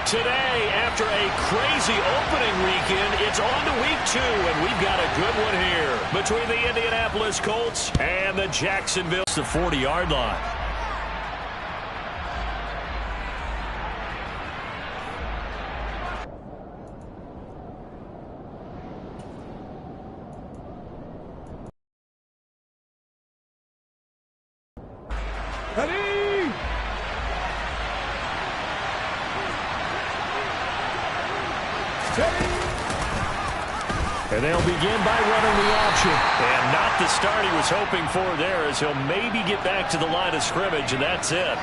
today, after a crazy opening weekend, it's on to week 2, and we've got a good one here between the Indianapolis Colts and the Jacksonville. The 40-yard line. And they'll begin by running the option. And not the start he was hoping for there, as he'll maybe get back to the line of scrimmage, and that's it.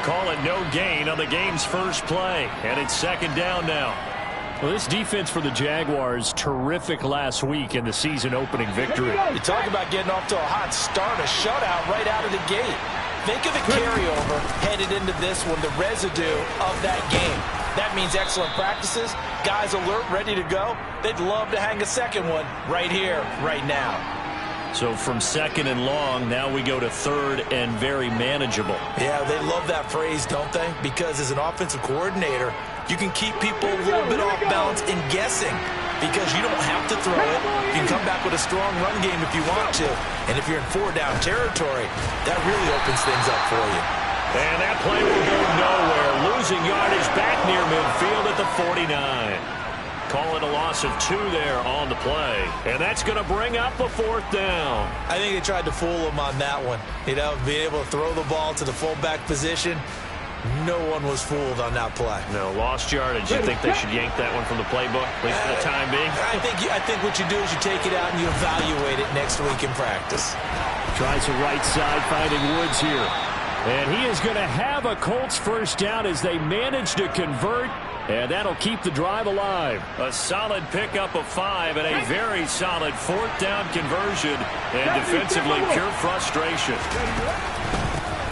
Call it no gain on the game's first play. And it's second down now. Well, this defense for the Jaguars, terrific last week in the season opening victory. You talk about getting off to a hot start, a shutout right out of the gate. Think of the carryover headed into this one, the residue of that game. That means excellent practices, guys alert, ready to go. They'd love to hang a second one right here, right now. So from second and long, now we go to third and very manageable. Yeah, they love that phrase, don't they? Because as an offensive coordinator, you can keep people a little bit off balance and guessing because you don't have to throw it. You can come back with a strong run game if you want to. And if you're in 4-down territory, that really opens things up for you. And that play will go nowhere. Losing yardage back near midfield at the 49. Call it a loss of 2 there on the play. And that's going to bring up a 4th down. I think they tried to fool him on that one. You know, being able to throw the ball to the fullback position. No one was fooled on that play. No, lost yardage. You think they should yank that one from the playbook, at least for the time being? I think what you do is you take it out and you evaluate it next week in practice. Tries the right side, finding Woods here. And he is going to have a Colts first down as they manage to convert, and that'll keep the drive alive. A solid pickup of 5 and a very solid 4th down conversion, and defensively pure frustration.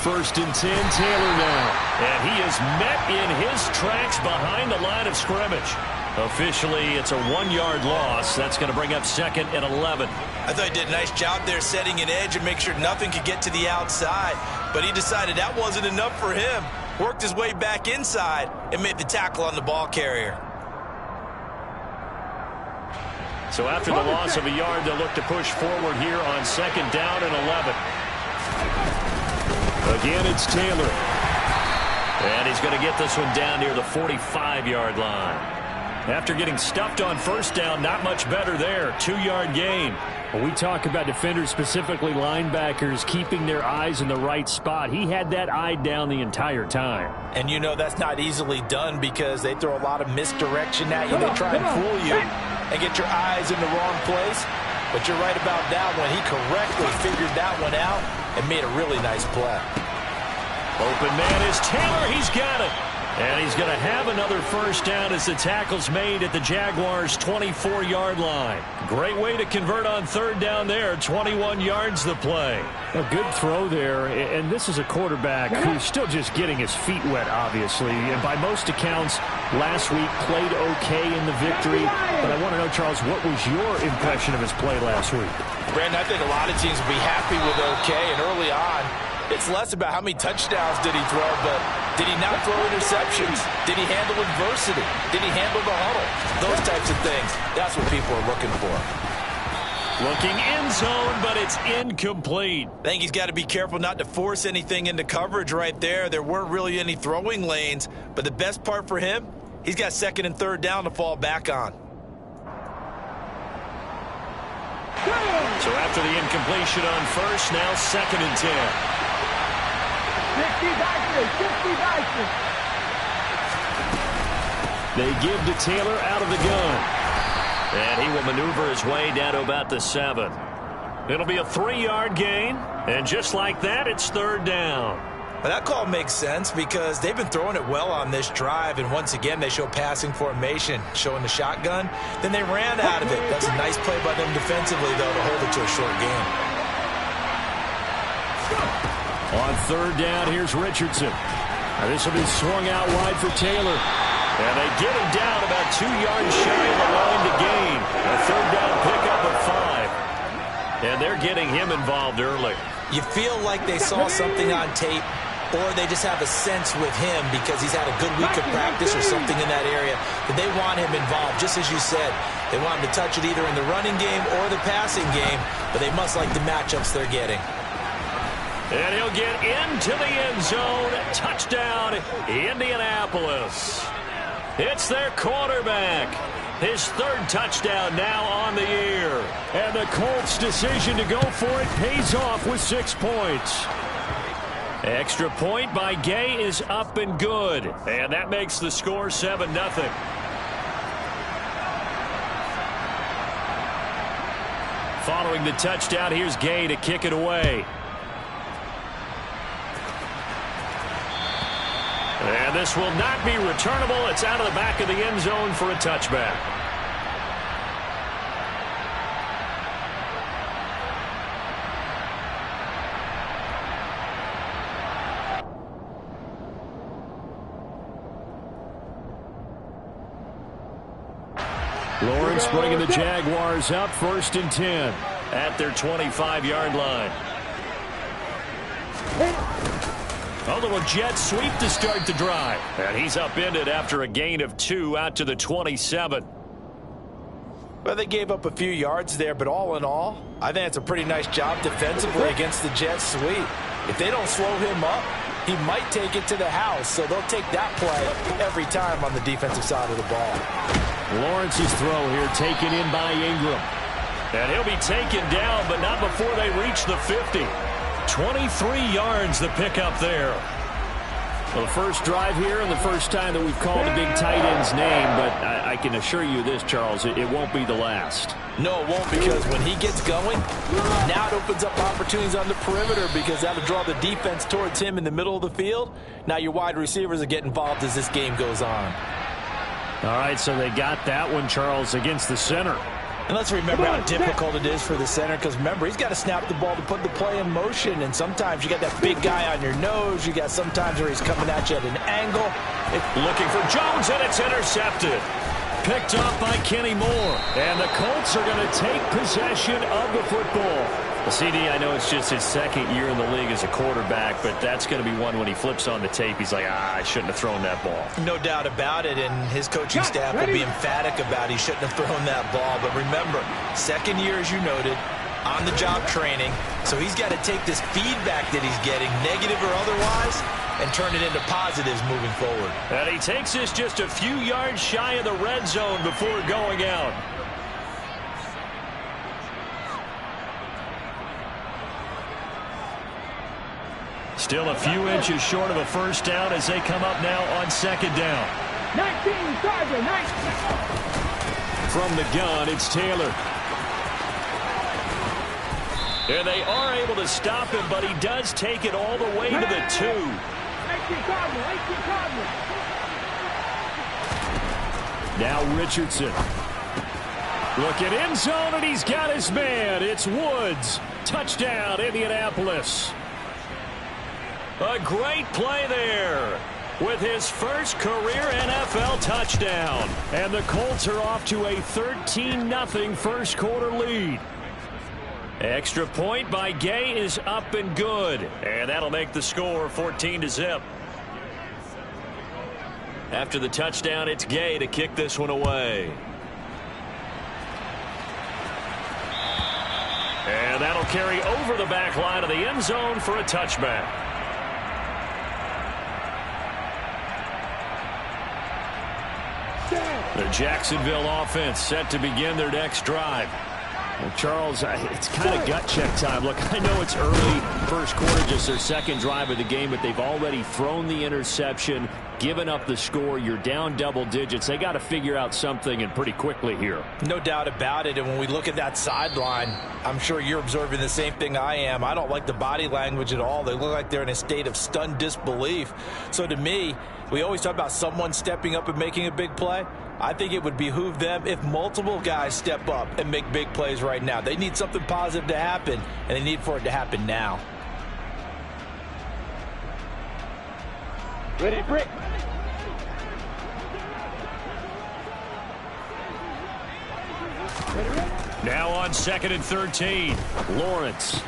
1st and 10, Taylor now. And he is met in his tracks behind the line of scrimmage. Officially, it's a 1-yard loss. That's going to bring up 2nd and 11. I thought he did a nice job there setting an edge and make sure nothing could get to the outside. But he decided that wasn't enough for him. Worked his way back inside and made the tackle on the ball carrier. So after the loss of a yard, they'll look to push forward here on 2nd down and 11. Again, it's Taylor. And he's going to get this one down near the 45-yard line. After getting stuffed on 1st down, not much better there. 2-yard gain. Well, we talk about defenders, specifically linebackers, keeping their eyes in the right spot. He had that eye down the entire time. And you know that's not easily done because they throw a lot of misdirection at you. They try and fool you and get your eyes in the wrong place. But you're right about that one. He correctly figured that one out and made a really nice play. Open man is Taylor. He's got it. And he's going to have another first down as the tackle's made at the Jaguars' 24-yard line. Great way to convert on 3rd down there. 21 yards the play. A good throw there. And this is a quarterback who's still just getting his feet wet, obviously. And by most accounts, last week played okay in the victory. But I want to know, Charles, what was your impression of his play last week? Brandon, I think a lot of teams will be happy with okay. And early on, it's less about how many touchdowns did he throw, but did he not throw interceptions? Did he handle adversity? Did he handle the huddle? Those types of things. That's what people are looking for. Looking end zone, but it's incomplete. I think he's got to be careful not to force anything into coverage right there. There weren't really any throwing lanes, but the best part for him, he's got 2nd and 3rd down to fall back on. So after the incompletion on 1st, now 2nd and 10. They give to Taylor out of the gun. And he will maneuver his way down to about the 7. It'll be a 3-yard gain. And just like that, it's 3rd down. But that call makes sense because they've been throwing it well on this drive. And once again, they show passing formation, showing the shotgun. Then they ran out of it. That's a nice play by them defensively, though, to hold it to a short gain. On 3rd down, here's Richardson. Now this will be swung out wide for Taylor. And they get him down about 2 yards shy of the line to gain. A 3rd down pickup of 5. And they're getting him involved early. You feel like they saw something on tape or they just have a sense with him because he's had a good week of practice or something in that area that they want him involved. Just as you said, they want him to touch it either in the running game or the passing game, but they must like the matchups they're getting. And he'll get into the end zone. Touchdown, Indianapolis. It's their quarterback. His third touchdown now on the year. And the Colts' decision to go for it pays off with 6 points. Extra point by Gay is up and good. And that makes the score 7-0. Following the touchdown, here's Gay to kick it away. And this will not be returnable. It's out of the back of the end zone for a touchback. Lawrence bringing the Jaguars up 1st and 10 at their 25-yard line. A little jet sweep to start the drive. And he's upended after a gain of 2 out to the 27. Well, they gave up a few yards there, but all in all, I think it's a pretty nice job defensively against the jet sweep. If they don't slow him up, he might take it to the house, so they'll take that play every time on the defensive side of the ball. Lawrence's throw here taken in by Ingram. And he'll be taken down, but not before they reach the 50. 23 yards the pickup there. Well, the first drive here and the first time that we've called a big tight end's name, but I can assure you this, Charles, it won't be the last. No, it won't, because when he gets going, now it opens up opportunities on the perimeter because that'll draw the defense towards him in the middle of the field. Now your wide receivers will get involved as this game goes on. All right, so they got that one, Charles, against the center. And let's remember how difficult it is for the center, because remember, he's got to snap the ball to put the play in motion, and sometimes you got that big guy on your nose. You got sometimes where he's coming at you at an angle. Looking for Jones, and it's intercepted. Picked off by Kenny Moore. And the Colts are going to take possession of the football. Well, CD, I know it's just his second year in the league as a quarterback, but that's going to be one when he flips on the tape. He's like, I shouldn't have thrown that ball. No doubt about it, and his coaching staff will be emphatic about he shouldn't have thrown that ball. But remember, second year, as you noted, on-the-job training, so he's got to take this feedback that he's getting, negative or otherwise, and turn it into positives moving forward. And he takes this just a few yards shy of the red zone before going out. Still a few inches short of a first down as they come up now on second down. 19, Tiger, 19. From the gun, it's Taylor. And they are able to stop him, but he does take it all the way to the 2. 18 Cardinal, 18 Cardinal. Now Richardson. Looking end zone, and he's got his man. It's Woods. Touchdown, Indianapolis. A great play there with his first career NFL touchdown. And the Colts are off to a 13-0 first quarter lead. Extra point by Gay is up and good. And that'll make the score 14-0. After the touchdown, it's Gay to kick this one away. And that'll carry over the back line of the end zone for a touchback. The Jacksonville offense set to begin their next drive. Well, Charles, it's kind of gut check time. Look, I know it's early, first quarter, just their second drive of the game, but they've already thrown the interception, given up the score. You're down double digits. They got to figure out something, and pretty quickly here. No doubt about it. And when we look at that sideline, I'm sure you're observing the same thing I am. I don't like the body language at all. They look like they're in a state of stunned disbelief. So to me, we always talk about someone stepping up and making a big play. I think it would behoove them if multiple guys step up and make big plays right now. They need something positive to happen, and they need for it to happen now. Ready, Brick. Now on 2nd and 13, Lawrence.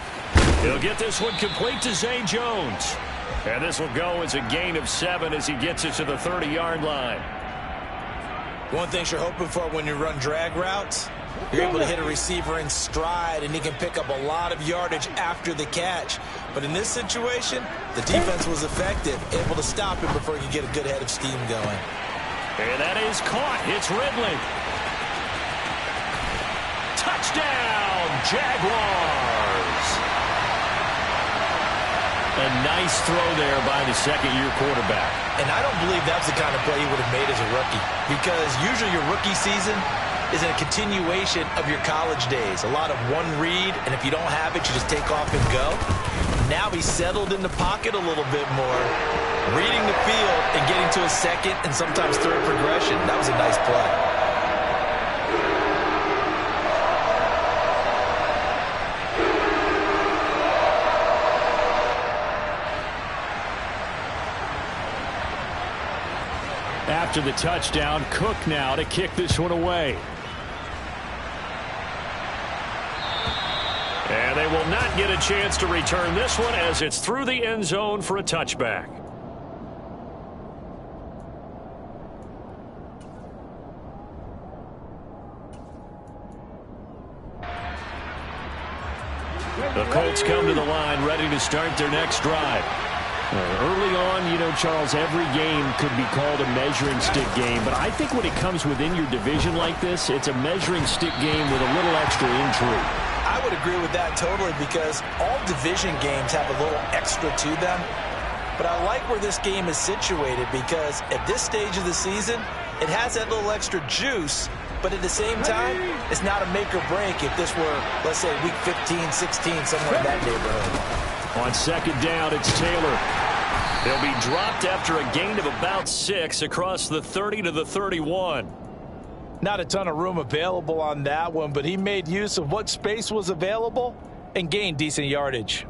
He'll get this one complete to Zay Jones. And this will go as a gain of 7 as he gets it to the 30-yard line. One thing you're hoping for when you run drag routes, you're able to hit a receiver in stride, and he can pick up a lot of yardage after the catch. But in this situation, the defense was effective, able to stop him before he could get a good head of steam going. And that is caught. It's Ridley. Touchdown, Jaguars. A nice throw there by the second-year quarterback. And I don't believe that's the kind of play he would have made as a rookie, because usually your rookie season is a continuation of your college days. A lot of one read, and if you don't have it, you just take off and go. Now he's settled in the pocket a little bit more, reading the field and getting to a second and sometimes third progression. That was a nice play. After the touchdown, Cook now to kick this one away. And they will not get a chance to return this one as it's through the end zone for a touchback. The Colts come to the line ready to start their next drive. Early on, you know, Charles, every game could be called a measuring stick game. But I think when it comes within your division like this, it's a measuring stick game with a little extra intrigue. I would agree with that totally, because all division games have a little extra to them. But I like where this game is situated, because at this stage of the season, it has that little extra juice. But at the same time, it's not a make or break if this were, let's say, week 15, 16, somewhere in that neighborhood. On second down, it's Taylor. They'll be dropped after a gain of about 6 across the 30 to the 31. Not a ton of room available on that one, but he made use of what space was available and gained decent yardage.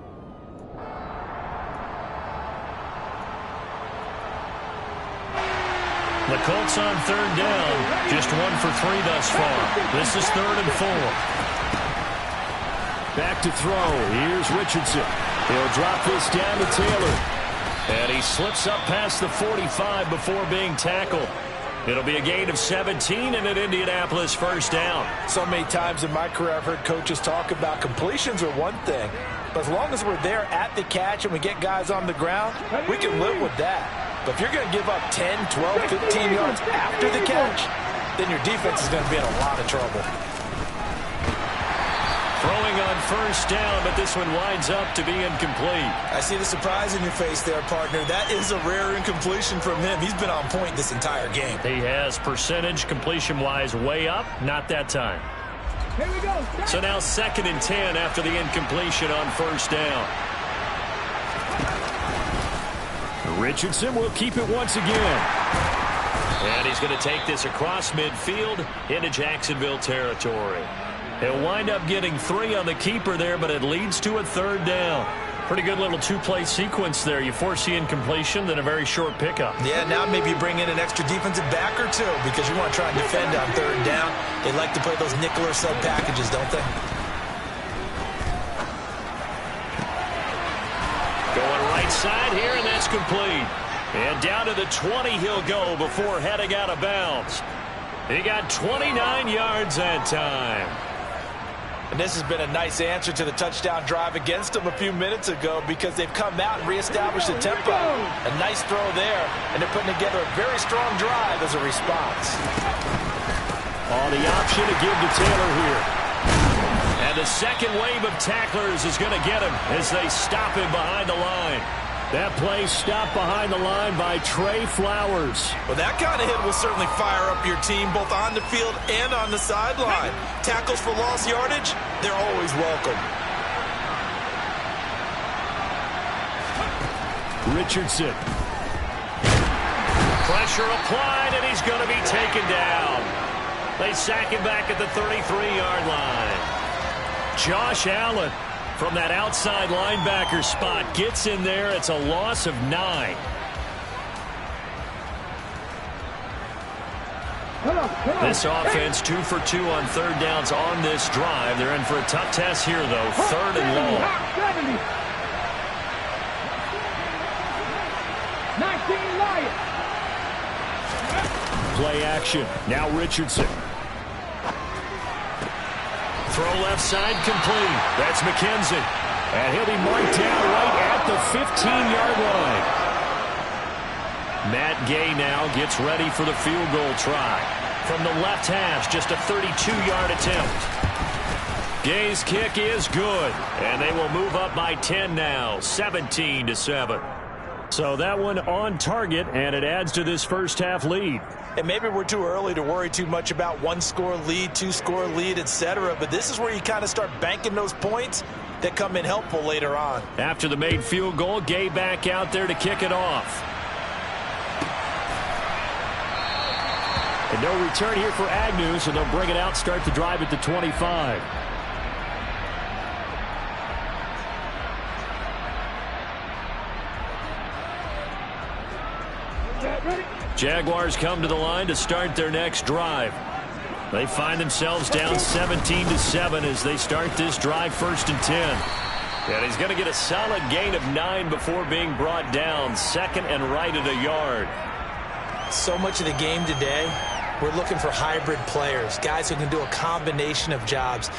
The Colts on third down, just 1 for 3 thus far. This is 3rd and 4. Back to throw. Here's Richardson. He'll drop this down to Taylor. And he slips up past the 45 before being tackled. It'll be a gain of 17 and an Indianapolis first down. So many times in my career I've heard coaches talk about completions are one thing, but as long as we're there at the catch and we get guys on the ground, we can live with that. But if you're going to give up 10, 12, 15 yards after the catch, then your defense is going to be in a lot of trouble. Throwing on first down, but this one winds up to be incomplete. I see the surprise in your face there, partner. That is a rare incompletion from him. He's been on point this entire game. He has percentage completion-wise way up, not that time. Here we go. So now 2nd and 10 after the incompletion on first down. Richardson will keep it once again. And he's going to take this across midfield into Jacksonville territory. He'll wind up getting 3 on the keeper there, but it leads to a 3rd down. Pretty good little 2-play sequence there. You force the incompletion, then a very short pickup. Yeah, now maybe you bring in an extra defensive back or 2 because you want to try and defend on 3rd down. They like to play those nickel or sub packages, don't they? Going right side here, and that's complete. And down to the 20 he'll go before heading out of bounds. He got 29 yards that time. And this has been a nice answer to the touchdown drive against them a few minutes ago, because they've come out and reestablished the tempo. A nice throw there, and they're putting together a very strong drive as a response. Oh, the option to give to Taylor here. And the second wave of tacklers is going to get him as they stop him behind the line. That play stopped behind the line by Trey Flowers. Well, that kind of hit will certainly fire up your team both on the field and on the sideline. Tackles for lost yardage, they're always welcome. Richardson. Pressure applied, and he's going to be taken down. They sack him back at the 33-yard line. Josh Allen from that outside linebacker spot gets in there. It's a loss of 9. This offense 2 for 2 on 3rd downs on this drive. They're in for a tough test here, though. 3rd and long. play action. Now Richardson. Throw left side complete. That's McKenzie. And he'll be marked down right at the 15-yard line. Matt Gay now gets ready for the field goal try. From the left hash, just a 32-yard attempt. Gay's kick is good. And they will move up by 10 now, 17-7. So that one on target, and it adds to this first half lead. And maybe we're too early to worry too much about one-score lead, two-score lead, etc. But this is where you kind of start banking those points that come in helpful later on. After the made field goal, Gay back out there to kick it off. And no return here for Agnew, so they'll bring it out, start the drive at the 25. Jaguars come to the line to start their next drive. They find themselves down 17-7 as they start this drive, 1st and 10. And he's going to get a solid gain of 9 before being brought down, 2nd and right at a yard. So much of the game today, we're looking for hybrid players, guys who can do a combination of jobs.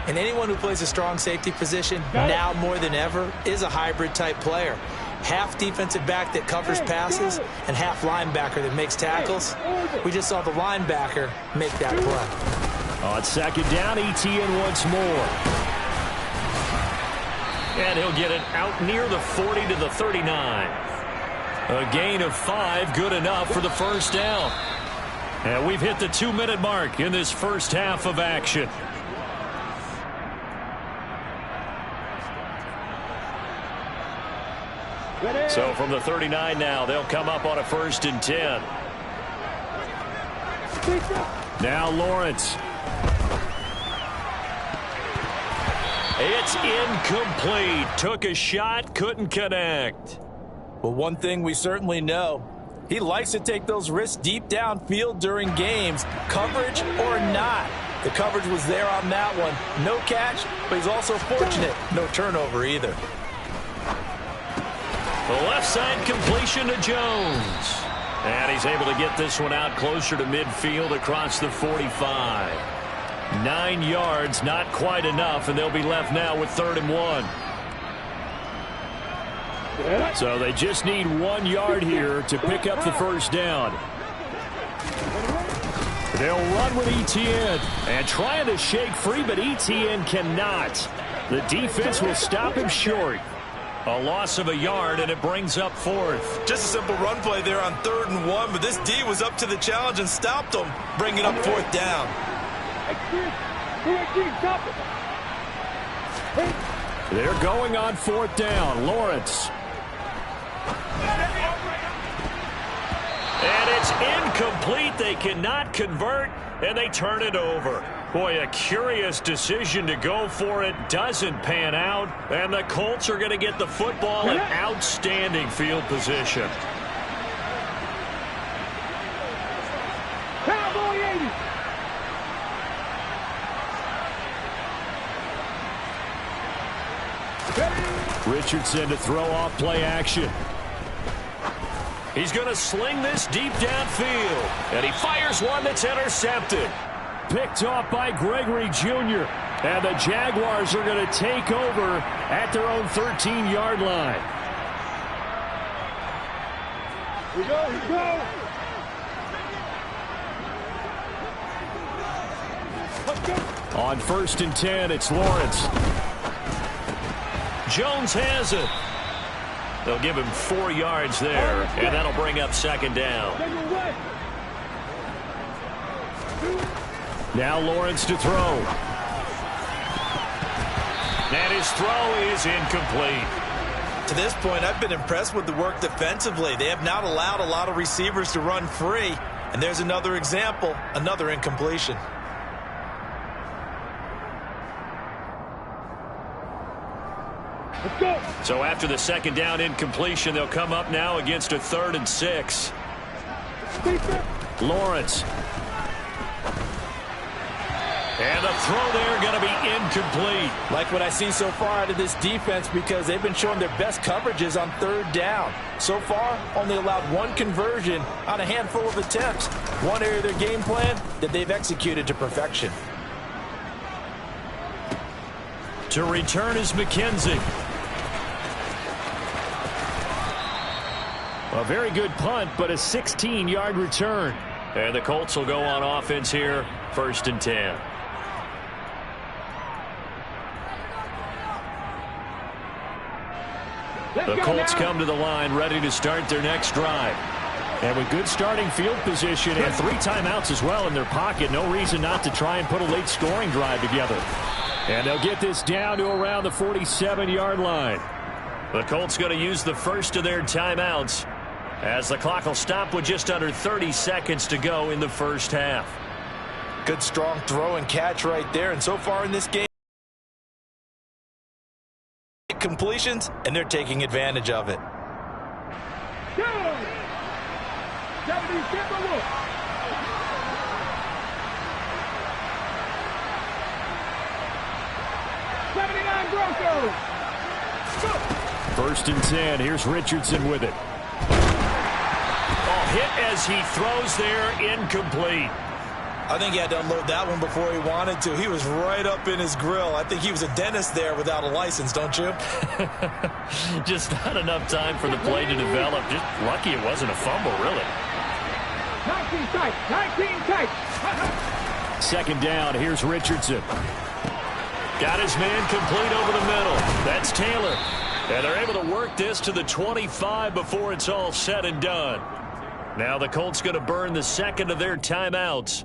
And anyone who plays a strong safety position, now more than ever, is a hybrid type player. Half defensive back that covers passes and half linebacker that makes tackles. We just saw the linebacker make that play. On 2nd down, ETN once more. And he'll get it out near the 40 to the 39. A gain of 5, good enough for the first down. And we've hit the 2-minute mark in this first half of action. So from the 39 now, they'll come up on a 1st and 10. Now Lawrence. It's incomplete. Took a shot, couldn't connect. Well, one thing we certainly know, he likes to take those risks deep downfield during games, coverage or not. The coverage was there on that one. No catch, but he's also fortunate. No turnover either. The left side completion to Jones. And he's able to get this one out closer to midfield across the 45. 9 yards, not quite enough, and they'll be left now with 3rd and 1. So they just need 1 yard here to pick up the first down. They'll run with ETN and trying to shake free, but ETN cannot. The defense will stop him short. A loss of a yard, and it brings up 4th. Just a simple run play there on 3rd and 1, but this D was up to the challenge and stopped him, bringing up 4th down. They're going on 4th down. Lawrence. And it's incomplete. They cannot convert, and they turn it over. Boy, a curious decision to go for it. Doesn't pan out, and the Colts are going to get the football in outstanding field position. Cowboy 80. Richardson to throw off play action. He's going to sling this deep downfield, and he fires one that's intercepted. Picked off by Gregory Jr. And the Jaguars are going to take over at their own 13-yard line. Here we go, here we go. Let's go. On 1st and 10, it's Lawrence. Jones has it. They'll give him 4 yards there, and that'll bring up 2nd down. Now Lawrence to throw. And his throw is incomplete. To this point, I've been impressed with the work defensively. They have not allowed a lot of receivers to run free. And there's another example, another incompletion. Let's go. So after the 2nd down incompletion, they'll come up now against a 3rd and 6. Lawrence. And the throw there going to be incomplete. Like what I see so far out of this defense, because they've been showing their best coverages on third down. So far, only allowed one conversion on a handful of attempts. One area of their game plan that they've executed to perfection. To return is McKenzie. A very good punt, but a 16-yard return. And the Colts will go on offense here, 1st and 10. The Colts come to the line ready to start their next drive. And with good starting field position and 3 timeouts as well in their pocket, no reason not to try and put a late scoring drive together. And they'll get this down to around the 47-yard line. The Colts going to use the first of their timeouts as the clock will stop with just under 30 seconds to go in the first half. Good strong throw and catch right there. And so far in this game, completions, and they're taking advantage of it. Go! 70, Broncos. 1st and 10. Here's Richardson with it. Oh, hit as he throws there, incomplete. I think he had to unload that one before he wanted to. He was right up in his grill. I think he was a dentist there without a license, don't you? Just not enough time for the play to develop. Just lucky it wasn't a fumble, really. 19 tight. 19 tight. 2nd down. Here's Richardson. Got his man complete over the middle. That's Taylor. And they're able to work this to the 25 before it's all said and done. Now the Colts going to burn the second of their timeouts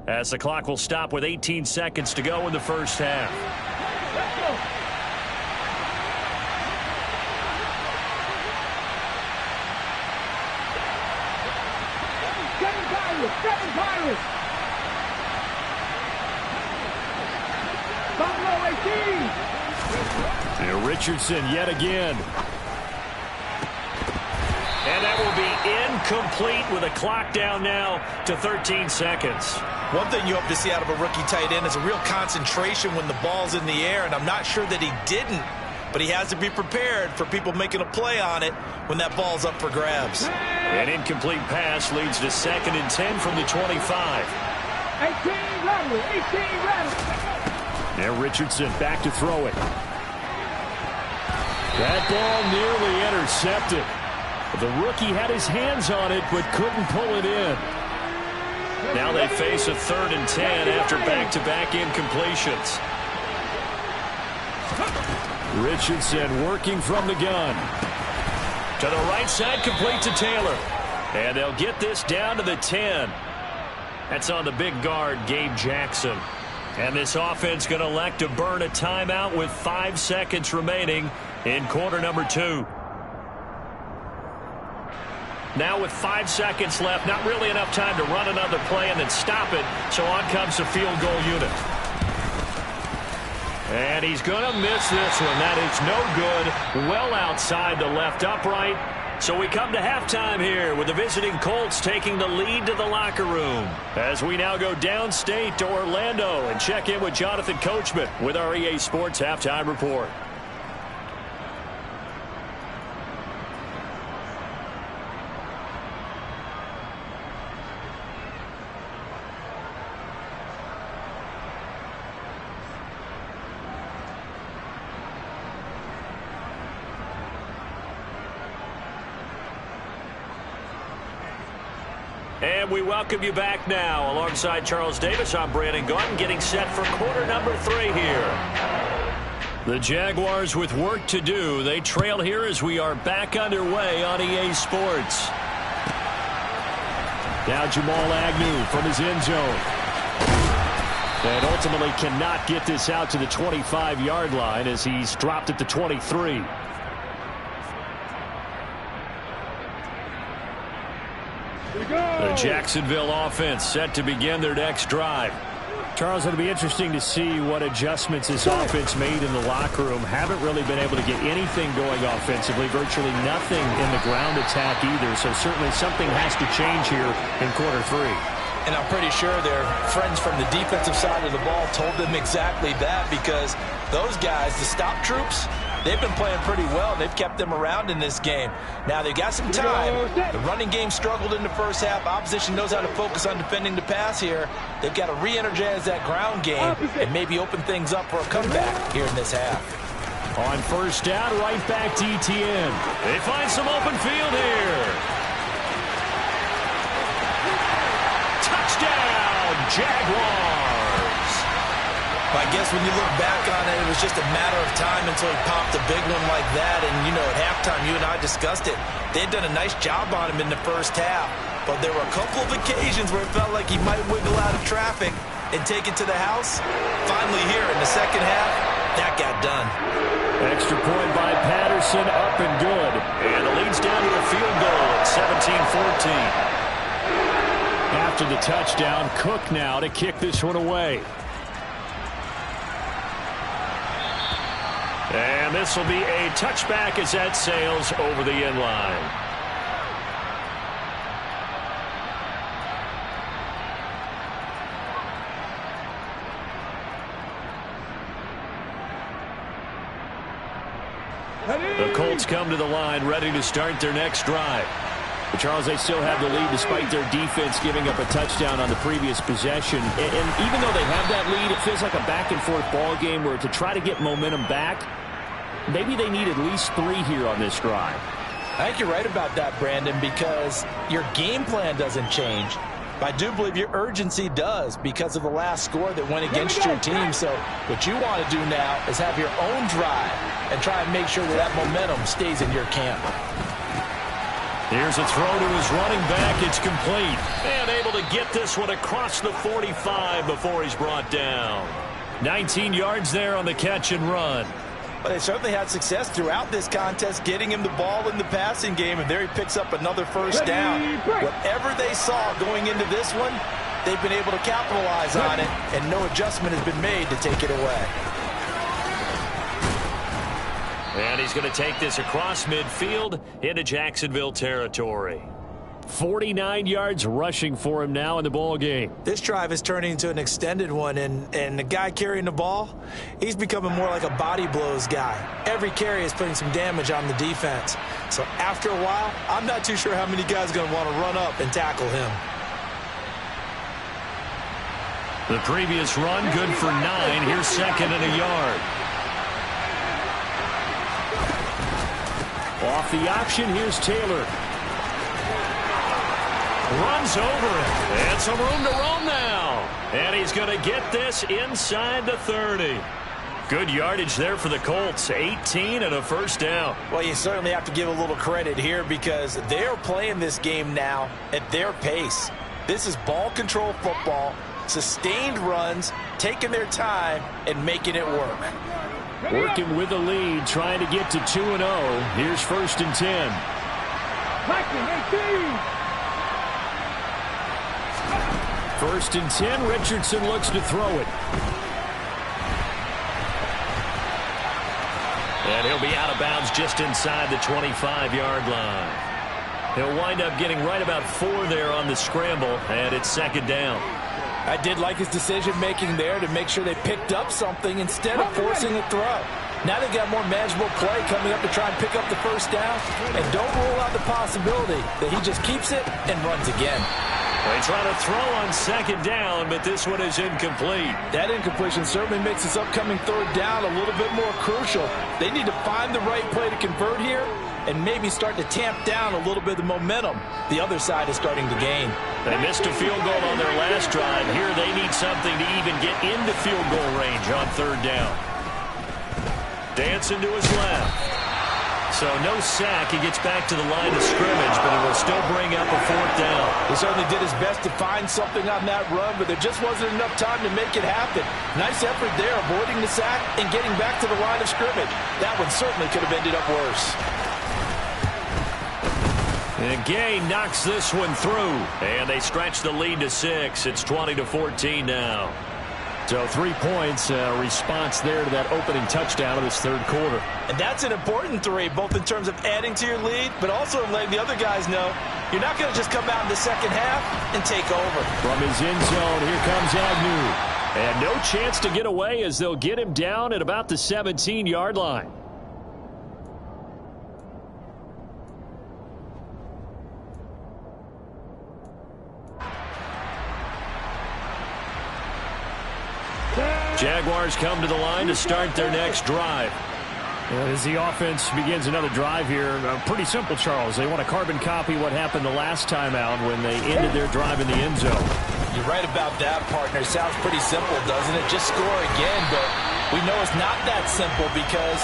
as the clock will stop with 18 seconds to go in the first half. Let's go. Seven Pirates. Buffalo 18. Here Richardson yet again. And that will be incomplete with a clock down now to 13 seconds. One thing you hope to see out of a rookie tight end is a real concentration when the ball's in the air, and I'm not sure that he didn't, but he has to be prepared for people making a play on it when that ball's up for grabs. An incomplete pass leads to 2nd and 10 from the 25. 18 rattle, 18 rattle. Now Richardson back to throw it. That ball nearly intercepted. The rookie had his hands on it but couldn't pull it in. Now they face a 3rd and 10 after back-to-back incompletions. Richardson working from the gun. To the right side, complete to Taylor. And they'll get this down to the 10. That's on the big guard, Gabe Jackson. And this offense going to elect to burn a timeout with 5 seconds remaining in quarter number 2. Now with 5 seconds left, not really enough time to run another play and then stop it. So on comes the field goal unit. And he's going to miss this one. That is no good. Well outside the left upright. So we come to halftime here with the visiting Colts taking the lead to the locker room. As we now go downstate to Orlando and check in with Jonathan Coachman with our EA Sports Halftime Report. And we welcome you back now. Alongside Charles Davis, I'm Brandon Gaudin, getting set for quarter number 3 here. The Jaguars with work to do. They trail here as we are back underway on EA Sports. Now Jamal Agnew from his end zone. And ultimately cannot get this out to the 25-yard line as he's dropped at the 23. The Jacksonville offense set to begin their next drive. Charles, it'll be interesting to see what adjustments this offense made in the locker room. Haven't really been able to get anything going offensively. Virtually nothing in the ground attack either. So certainly something has to change here in quarter 3. And I'm pretty sure their friends from the defensive side of the ball told them exactly that, because those guys, the stop troops, they've been playing pretty well. They've kept them around in this game. Now, they've got some time. The running game struggled in the first half. Opposition knows how to focus on defending the pass here. They've got to re-energize that ground game and maybe open things up for a comeback here in this half. On first down, right back to ETN. They find some open field here. Touchdown, Jaguars. I guess when you look back on it, it was just a matter of time until he popped a big one like that. And, you know, at halftime, you and I discussed it. They'd done a nice job on him in the first half. But there were a couple of occasions where it felt like he might wiggle out of traffic and take it to the house. Finally here in the second half, that got done. Extra point by Patterson, up and good. And it leads down to a field goal at 17-14. After the touchdown, Cook now to kick this one away. And this will be a touchback as that sails over the end line. The Colts come to the line, ready to start their next drive. But Charles, they still have the lead despite their defense giving up a touchdown on the previous possession. And even though they have that lead, it feels like a back-and-forth ball game where to try to get momentum back, maybe they need at least 3 here on this drive. I think you're right about that, Brandon, because your game plan doesn't change. I do believe your urgency does because of the last score that went against your team. So what you want to do now is have your own drive and try and make sure that that momentum stays in your camp. Here's a throw to his running back. It's complete. And able to get this one across the 45 before he's brought down. 19 yards there on the catch and run. But they certainly had success throughout this contest, getting him the ball in the passing game, and there he picks up another first down. Whatever they saw going into this one, they've been able to capitalize on it, and no adjustment has been made to take it away. And he's going to take this across midfield into Jacksonville territory. 49 yards rushing for him now in the ball game. This drive is turning into an extended one, and the guy carrying the ball, he's becoming more like a body blows guy. Every carry is putting some damage on the defense. So after a while, I'm not too sure how many guys are going to want to run up and tackle him. The previous run, good for 9. Here's second and a yard. Off the option, here's Taylor. Runs over it. And some room to roam now. And he's going to get this inside the 30. Good yardage there for the Colts. 18 and a first down. Well, you certainly have to give a little credit here because they're playing this game now at their pace. This is ball control football, sustained runs, taking their time, and making it work. Working with the lead, trying to get to 2-0. Here's first and 10. First and 10, Richardson looks to throw it. And he'll be out of bounds just inside the 25-yard line. He'll wind up getting right about 4 there on the scramble, and it's second down. I did like his decision-making there to make sure they picked up something instead of forcing a throw. Now they've got more manageable play coming up to try and pick up the first down. And don't rule out the possibility that he just keeps it and runs again. They try to throw on second down, but this one is incomplete. That incompletion certainly makes this upcoming third down a little bit more crucial. They need to find the right play to convert here and maybe start to tamp down a little bit of momentum the other side is starting to gain. They missed a field goal on their last drive. Here they need something to even get into field goal range on third down. Dancing to his left. So no sack. He gets back to the line of scrimmage, but it will still bring up a fourth down. He certainly did his best to find something on that run, but there just wasn't enough time to make it happen. Nice effort there, avoiding the sack and getting back to the line of scrimmage. That one certainly could have ended up worse. And Gay knocks this one through, and they stretch the lead to 6. It's 20-14 now. So 3 points, response there to that opening touchdown of this third quarter. And that's an important 3, both in terms of adding to your lead, but also letting the other guys know You're not going to just come out in the second half and take over. From his end zone, here comes Agnew. And no chance to get away as they'll get him down at about the 17-yard line. Jaguars come to the line to start their next drive. As the offense begins another drive here, pretty simple, Charles. They want to carbon copy what happened the last time out when they ended their drive in the end zone. You're right about that, partner. Sounds pretty simple, doesn't it? Just score again, but we know it's not that simple because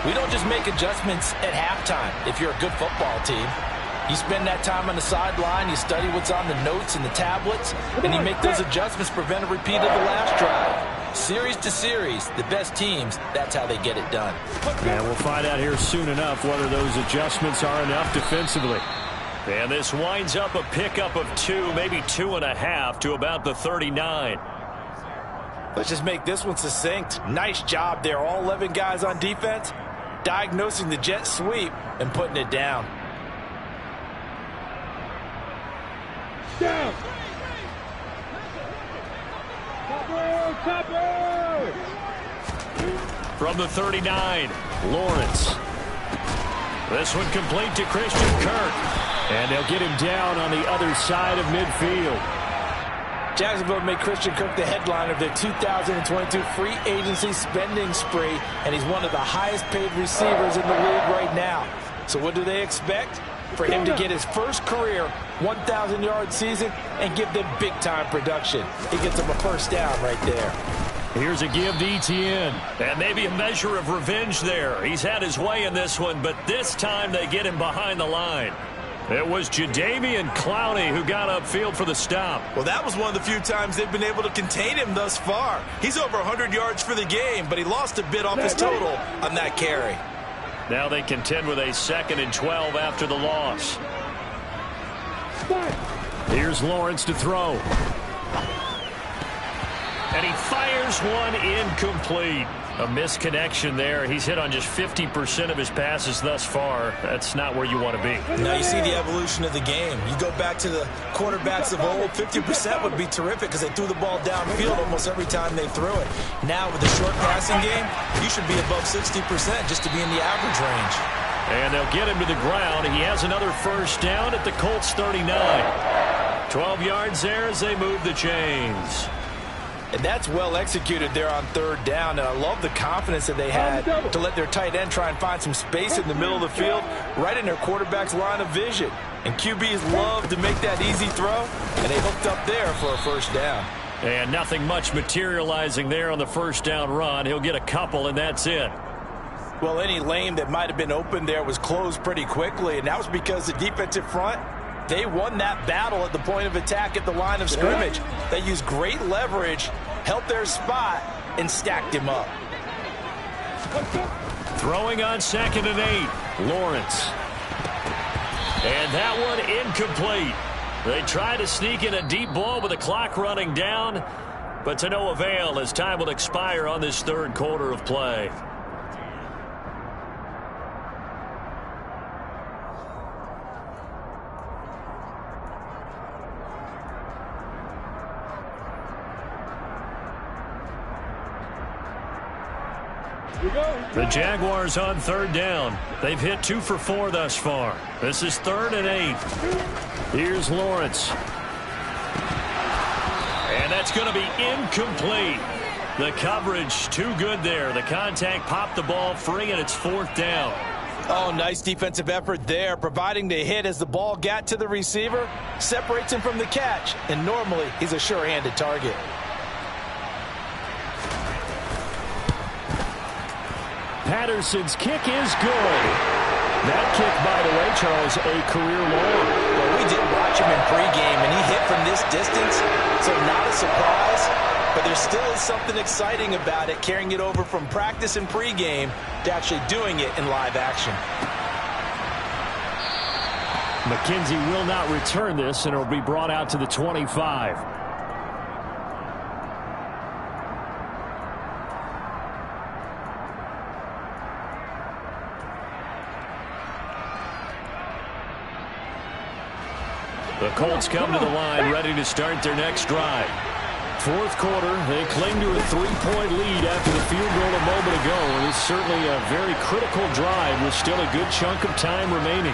we don't just make adjustments at halftime if you're a good football team. You spend that time on the sideline, you study what's on the notes and the tablets, and you make those adjustments to prevent a repeat of the last drive. Series to series, the best teams, that's how they get it done. And we'll find out here soon enough whether those adjustments are enough defensively. And this winds up a pickup of 2, maybe 2.5 to about the 39. Let's just make this one succinct. Nice job there. All 11 guys on defense, diagnosing the jet sweep and putting it down. Down. Cover. From the 39, Lawrence. This one complete to Christian Kirk. And they'll get him down on the other side of midfield. Jacksonville made Christian Kirk the headline of their 2022 free agency spending spree, and he's one of the highest paid receivers in the league right now. So what do they expect? For him to get his first career 1,000-yard season and give them big-time production. He gets them a first down right there. Here's a give to Etienne. And maybe a measure of revenge there. He's had his way in this one, but this time they get him behind the line. It was Jadeveon Clowney who got upfield for the stop. Well, that was one of the few times they've been able to contain him thus far. He's over 100 yards for the game, but he lost a bit off his total on that carry. Now they contend with a 2nd and 12 after the loss. Here's Lawrence to throw. And he fires one incomplete. A misconnection there. He's hit on just 50% of his passes thus far. That's not where you want to be. Now you see the evolution of the game. You go back to the quarterbacks of old, 50% would be terrific because they threw the ball downfield almost every time they threw it. Now with the short passing game, you should be above 60% just to be in the average range. And they'll get him to the ground. He has another first down at the Colts 39. 12 yards there as they move the chains. And that's well executed there on 3rd down. And I love the confidence that they had to let their tight end try and find some space in the middle of the field, right in their quarterback's line of vision. And QBs love to make that easy throw, and they hooked up there for a first down. And nothing much materializing there on the first down run. He'll get a couple, and that's it. Well, any lane that might have been open there was closed pretty quickly, and that was because the defensive front, they won that battle at the point of attack at the line of scrimmage. They used great leverage, held their spot, and stacked him up. Throwing on 2nd and 8, Lawrence. And that one incomplete. They try to sneak in a deep ball with the clock running down, but to no avail as time will expire on this 3rd quarter of play. The Jaguars on 3rd down. They've hit 2 for 4 thus far. This is 3rd and 8. Here's Lawrence. And that's going to be incomplete. The coverage too good there. The contact popped the ball free, and it's 4th down. Oh, nice defensive effort there, providing the hit as the ball got to the receiver, separates him from the catch, and normally he's a sure-handed target. Patterson's kick is good. That kick, by the way, Charles, a career long. Well, we did watch him in pregame, and he hit from this distance, so not a surprise. But there still is something exciting about it, carrying it over from practice and pregame to actually doing it in live action. McKenzie will not return this, and it will be brought out to the 25. The Colts come to the line, ready to start their next drive. Fourth quarter, they cling to a 3-point lead after the field goal a moment ago. And it's certainly a very critical drive with still a good chunk of time remaining.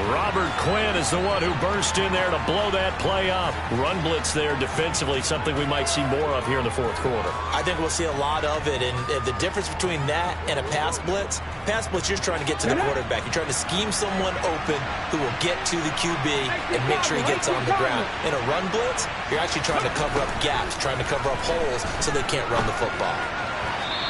Robert Quinn is the one who burst in there to blow that play up. Run blitz there defensively, something we might see more of here in the fourth quarter. I think we'll see a lot of it, and the difference between that and a pass blitz, you're trying to get to the quarterback. You're trying to scheme someone open who will get to the QB and make sure he gets on the ground. In a run blitz, you're actually trying to cover up gaps, trying to cover up holes so they can't run the football.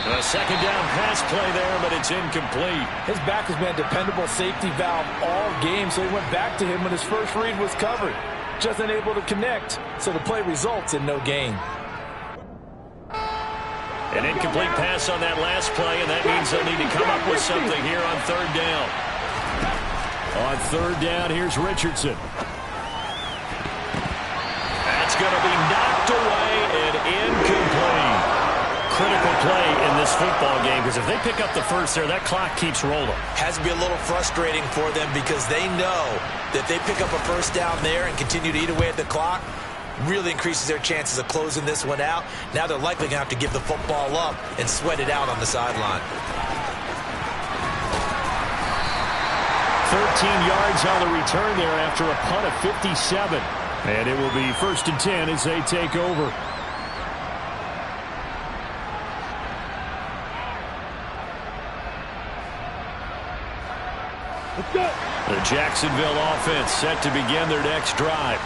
A second down pass play there, but it's incomplete. His back has been a dependable safety valve all game, so he went back to him when his first read was covered. Just unable to connect, so the play results in no gain. An incomplete pass on that last play, and that means they'll need to come up with something here on third down. On third down, here's Richardson. That's going to be knocked away and incomplete. Critical play in this football game, because if they pick up the first there, that clock keeps rolling. Has to be a little frustrating for them because they know that they pick up a first down there and continue to eat away at the clock, really increases their chances of closing this one out. Now they're likely going to have to give the football up and sweat it out on the sideline. 13 yards on the return there after a punt of 57. And it will be 1st and 10 as they take over. The Jacksonville offense set to begin their next drive.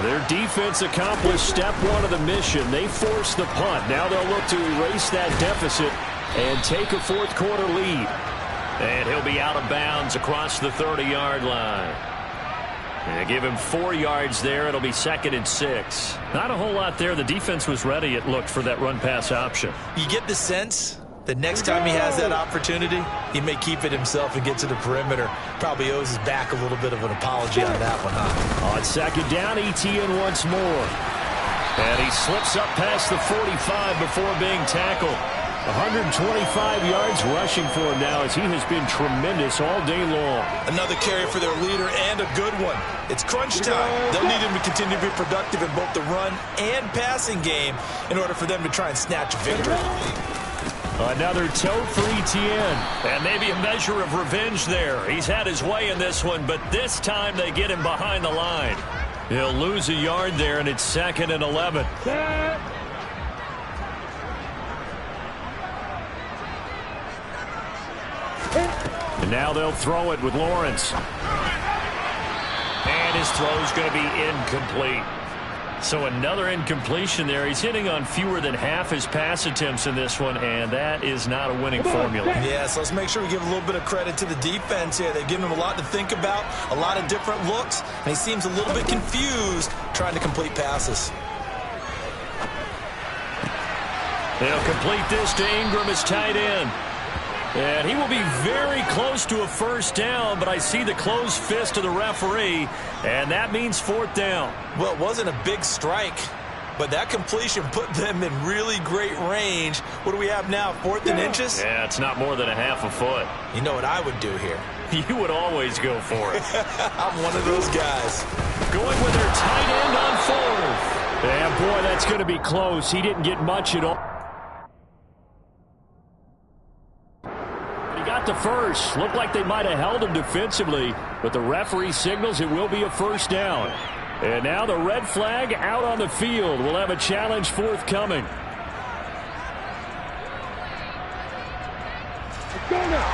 Their defense accomplished step one of the mission. They forced the punt. Now they'll look to erase that deficit and take a fourth quarter lead. And he'll be out of bounds across the 30-yard line. And give him 4 yards there. It'll be 2nd and 6. Not a whole lot there. The defense was ready, it looked, for that run-pass option. You get the sense that next time he has that opportunity, he may keep it himself and get to the perimeter. Probably owes his back a little bit of an apology on that one, huh? On second down, Etienne once more. And he slips up past the 45 before being tackled. 125 yards rushing for him now as he has been tremendous all day long. Another carry for their leader and a good one. It's crunch time. They'll need him to continue to be productive in both the run and passing game in order for them to try and snatch a victory. Another tote for Etienne. And maybe a measure of revenge there. He's had his way in this one, but this time they get him behind the line. He'll lose a yard there, and it's 2nd and 11. And now they'll throw it with Lawrence. And his throw's going to be incomplete. So another incompletion there. He's hitting on fewer than half his pass attempts in this one, and that is not a winning formula. Yeah, so let's make sure we give a little bit of credit to the defense here. They've given him a lot to think about, a lot of different looks, and he seems a little bit confused trying to complete passes. They'll complete this to Ingram as tight end. And he will be very close to a first down, but I see the closed fist of the referee, and that means 4th down. Well, it wasn't a big strike, but that completion put them in really great range. What do we have now, 4th and inches? Yeah, it's not more than a half a foot. You know what I would do here? You would always go for it. I'm one of those guys. Going with their tight end on 4th. And boy, that's going to be close. He didn't get much at all. Got to first. Looked like they might have held him defensively, but the referee signals it will be a first down. And now the red flag out on the field. We'll have a challenge forthcoming. Let's go now.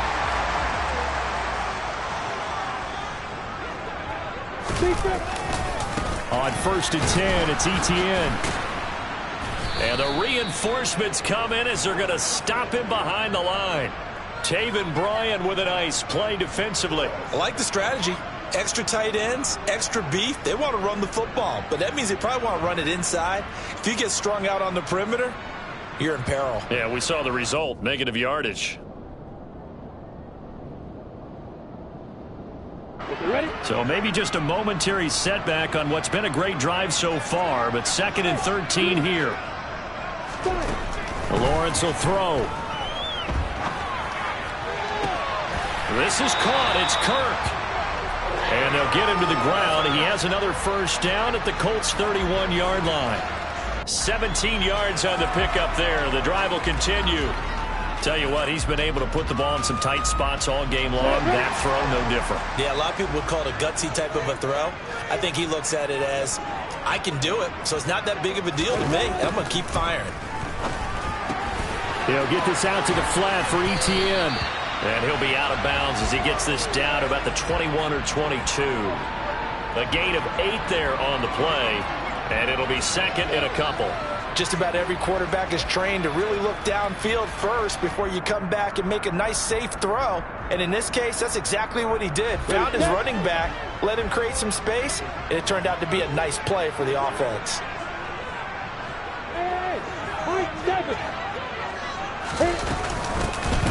On 1st and 10, it's Etienne. And the reinforcements come in as they're going to stop him behind the line. Taven Bryan with a nice play defensively. I like the strategy. Extra tight ends, extra beef. They want to run the football, but that means they probably want to run it inside. If you get strung out on the perimeter, you're in peril. Yeah, we saw the result, negative yardage. Ready? So maybe just a momentary setback on what's been a great drive so far, but 2nd and 13 here. Lawrence will throw. This is caught. It's Kirk. And they'll get him to the ground. He has another first down at the Colts' 31-yard line. 17 yards on the pickup there. The drive will continue. Tell you what, he's been able to put the ball in some tight spots all game long. That throw, no different. Yeah, a lot of people would call it a gutsy type of a throw. I think he looks at it as, I can do it, so it's not that big of a deal to me. I'm going to keep firing. He'll get this out to the flat for Etienne. And he'll be out of bounds as he gets this down to about the 21 or 22. A gain of 8 there on the play. And it'll be second and a couple. Just about every quarterback is trained to really look downfield first before you come back and make a nice, safe throw. And in this case, that's exactly what he did. Found his running back, let him create some space, and it turned out to be a nice play for the offense.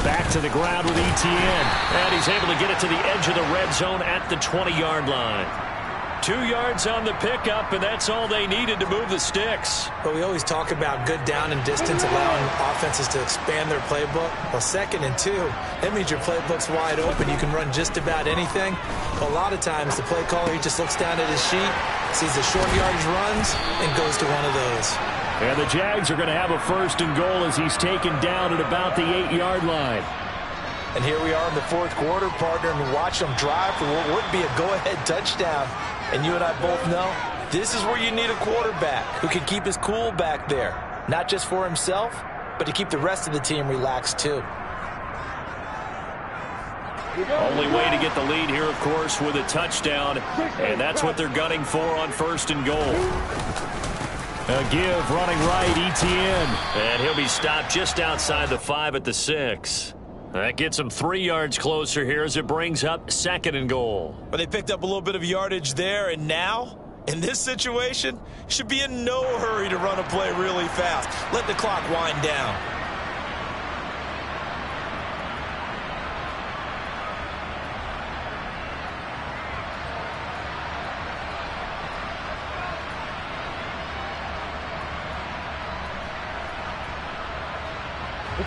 Back to the ground with Etienne. And he's able to get it to the edge of the red zone at the 20-yard line. 2 yards on the pickup, and that's all they needed to move the sticks. But we always talk about good down and distance, allowing offenses to expand their playbook. Well, 2nd and 2, that means your playbook's wide open. You can run just about anything. A lot of times, the play caller, he just looks down at his sheet, sees the short yardage runs, and goes to one of those. And the Jags are going to have a first and goal as he's taken down at about the 8-yard line. And here we are in the 4th quarter, partner, and watch them drive for what would be a go-ahead touchdown. And you and I both know this is where you need a quarterback who can keep his cool back there. Not just for himself, but to keep the rest of the team relaxed too. Only way to get the lead here, of course, with a touchdown. And that's what they're gunning for on first and goal. A give running right, Etienne. And he'll be stopped just outside the 5 at the 6. That gets him 3 yards closer here as it brings up 2nd and goal. But they picked up a little bit of yardage there, and now, in this situation, should be in no hurry to run a play really fast. Let the clock wind down.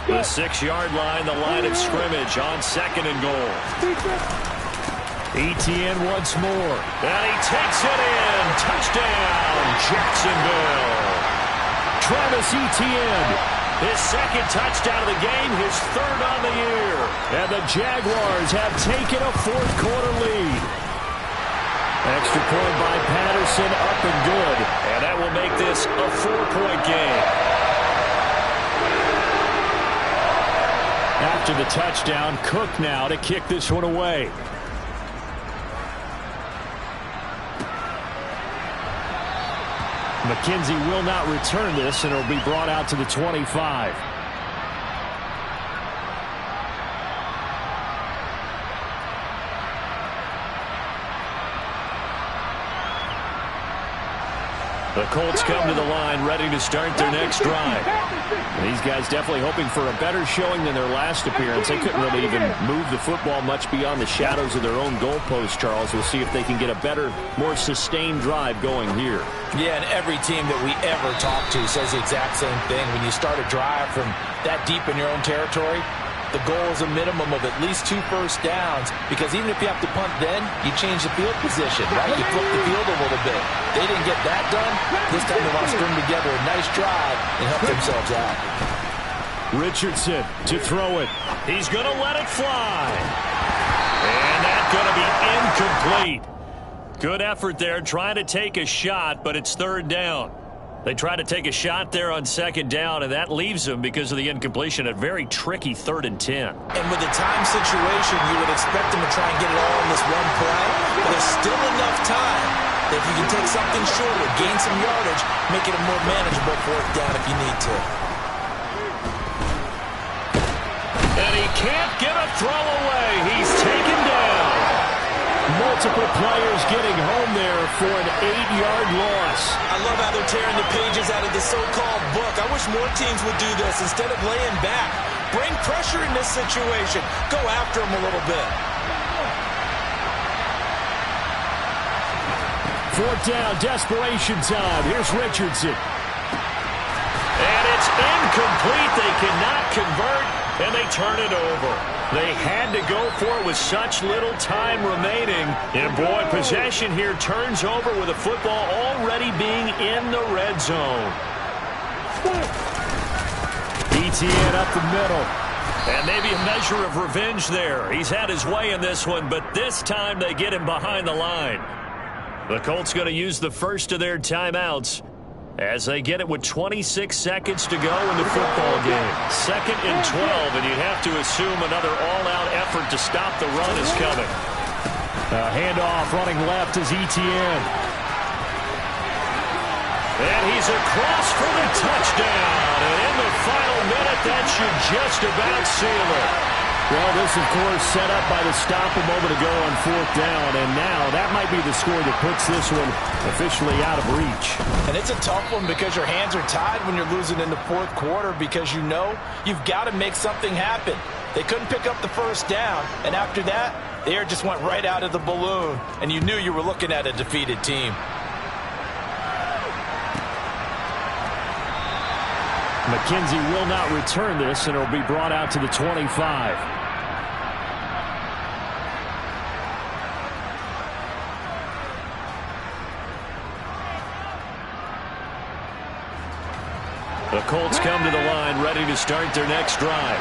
The 6-yard line, the line of scrimmage on 2nd and goal. Etienne once more. And he takes it in. Touchdown, Jacksonville. Travis Etienne. His 2nd touchdown of the game, his 3rd on the year. And the Jaguars have taken a 4th quarter lead. Extra point by Patterson, up and good. And that will make this a 4-point game. After the touchdown, Cook now to kick this one away. McKenzie will not return this, and it'll be brought out to the 25. The Colts come to the line ready to start their next drive. And these guys definitely hoping for a better showing than their last appearance. They couldn't really even move the football much beyond the shadows of their own goalpost, Charles. We'll see if they can get a better, more sustained drive going here. Yeah, and every team that we ever talk to says the exact same thing. When you start a drive from that deep in your own territory, the goal is a minimum of at least 2 first downs, because even if you have to punt then, you change the field position, right? You flip the field a little bit. They didn't get that done. This time they want to string together a nice drive and help themselves out. Richardson to throw it. He's going to let it fly. And that's going to be incomplete. Good effort there trying to take a shot, but it's 3rd down. They try to take a shot there on 2nd down, and that leaves them because of the incompletion. A very tricky 3rd and 10. And with the time situation, you would expect them to try and get it all in this one play. But there's still enough time that if you can take something shorter, gain some yardage, make it a more manageable 4th down if you need to. And he can't get a throw away. He's taken down. Multiple players getting home there for an 8-yard loss. I love how they're tearing the pages out of the so-called book. I wish more teams would do this instead of laying back. Bring pressure in this situation. Go after them a little bit. 4th down, desperation time. Here's Richardson. And it's incomplete. They cannot convert. and they turn it over. They had to go for it with such little time remaining. And, boy, possession here turns over with the football already being in the red zone. ETN up the middle. And maybe a measure of revenge there. He's had his way in this one, but this time they get him behind the line. The Colts going to use the first of their timeouts as they get it with 26 seconds to go in the football game. 2nd and 12, and you'd have to assume another all-out effort to stop the run is coming. Handoff running left is ETN. And he's across for the touchdown. And in the final minute, that should just about seal it. Well, this, of course, set up by the stop a moment ago on 4th down. And now that might be the score that puts this one officially out of reach. And it's a tough one because your hands are tied when you're losing in the 4th quarter because you know you've got to make something happen. They couldn't pick up the first down. And after that, the air just went right out of the balloon. And you knew you were looking at a defeated team. McKenzie will not return this, and it'll be brought out to the 25. The Colts come to the line ready to start their next drive.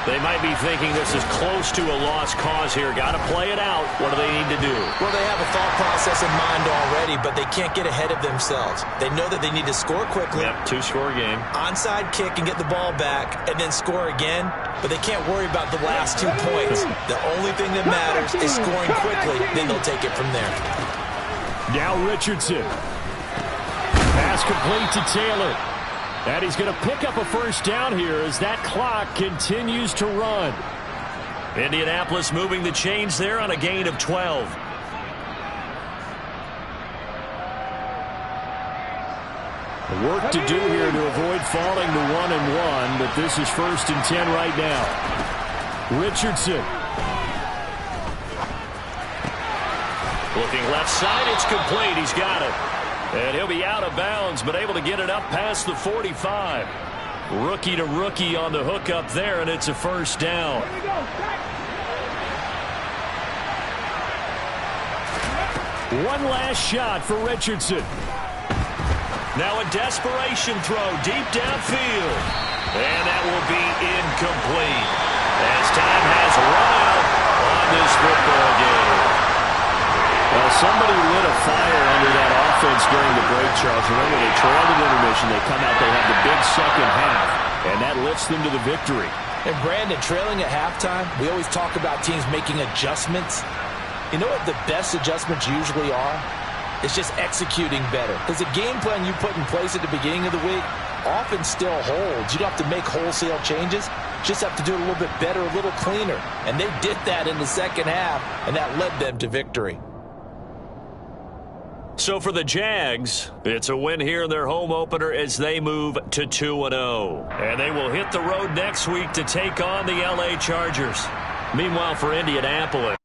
They might be thinking this is close to a lost cause here. Got to play it out. What do they need to do? Well, they have a thought process in mind already, but they can't get ahead of themselves. They know that they need to score quickly. Yep, 2-score game. Onside kick and get the ball back and then score again, but they can't worry about the last 2 points. The only thing that matters is scoring quickly, then they'll take it from there. Now Richardson. Pass complete to Taylor. And he's going to pick up a first down here as that clock continues to run. Indianapolis moving the chains there on a gain of 12. Work to do here to avoid falling to 1-1, but this is 1st and 10 right now. Richardson. Looking left side, it's complete. He's got it. And he'll be out of bounds, but able to get it up past the 45. Rookie to rookie on the hook up there, and it's a first down. One last shot for Richardson. Now a desperation throw deep downfield. And that will be incomplete as time has run out on this football game. Well, somebody lit a fire under that offense during the break, Charles. Remember, they trailed at intermission. They come out, they have the big second half, and that lifts them to the victory. And, Brandon, trailing at halftime, we always talk about teams making adjustments. You know what the best adjustments usually are? It's just executing better. Because the game plan you put in place at the beginning of the week often still holds. You don't have to make wholesale changes. You just have to do it a little bit better, a little cleaner. And they did that in the second half, and that led them to victory. So for the Jags, it's a win here in their home opener as they move to 2-0. And they will hit the road next week to take on the LA Chargers. Meanwhile, for Indianapolis,